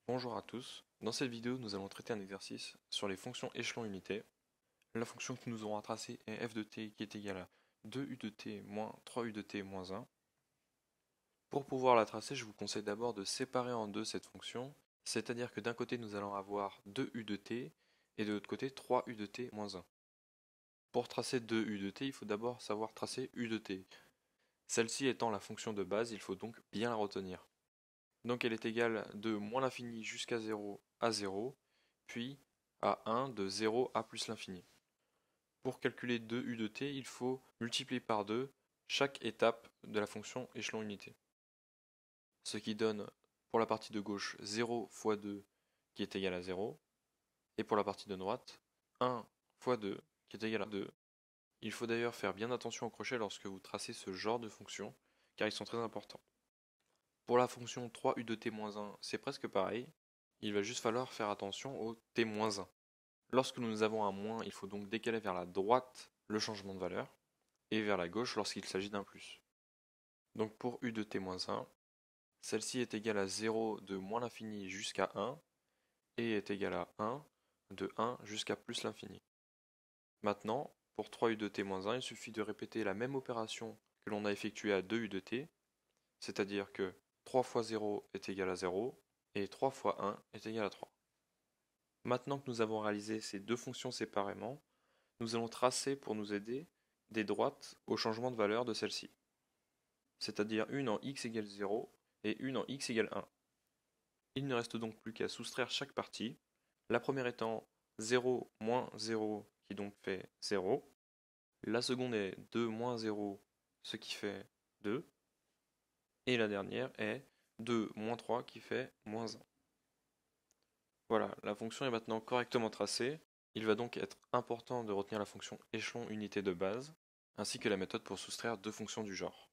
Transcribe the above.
Bonjour à tous, dans cette vidéo nous allons traiter un exercice sur les fonctions échelon unité. La fonction que nous aurons à tracer est f de t qui est égale à 2u de t moins 3u de t moins 1. Pour pouvoir la tracer, je vous conseille d'abord de séparer en deux cette fonction, c'est-à-dire que d'un côté nous allons avoir 2u de t et de l'autre côté 3u de t moins 1. Pour tracer 2u de t, il faut d'abord savoir tracer u de t. Celle-ci étant la fonction de base, il faut donc bien la retenir. Donc elle est égale de moins l'infini jusqu'à 0 à 0, puis à 1 de 0 à plus l'infini. Pour calculer 2u de t, il faut multiplier par 2 chaque étape de la fonction échelon unité. Ce qui donne pour la partie de gauche 0 fois 2 qui est égal à 0, et pour la partie de droite 1 fois 2 qui est égal à 2. Il faut d'ailleurs faire bien attention au crochet lorsque vous tracez ce genre de fonctions, car ils sont très importants. Pour la fonction 3u de t-1, c'est presque pareil. Il va juste falloir faire attention au t-1. Lorsque nous avons un moins, il faut donc décaler vers la droite le changement de valeur, et vers la gauche lorsqu'il s'agit d'un plus. Donc pour u de t-1, celle-ci est égale à 0 de moins l'infini jusqu'à 1, et est égale à 1 de 1 jusqu'à plus l'infini. Maintenant, pour 3u de t-1, il suffit de répéter la même opération que l'on a effectuée à 2u de t, c'est-à-dire que 3 fois 0 est égal à 0, et 3 fois 1 est égal à 3. Maintenant que nous avons réalisé ces deux fonctions séparément, nous allons tracer pour nous aider des droites au changement de valeur de celle-ci, c'est-à-dire une en x égale 0 et une en x égale 1. Il ne reste donc plus qu'à soustraire chaque partie, la première étant 0 moins 0 qui donc fait 0, la seconde est 2 moins 0 ce qui fait 2, et la dernière est 2 moins 3 qui fait moins 1. Voilà, la fonction est maintenant correctement tracée. Il va donc être important de retenir la fonction échelon unité de base, ainsi que la méthode pour soustraire deux fonctions du genre.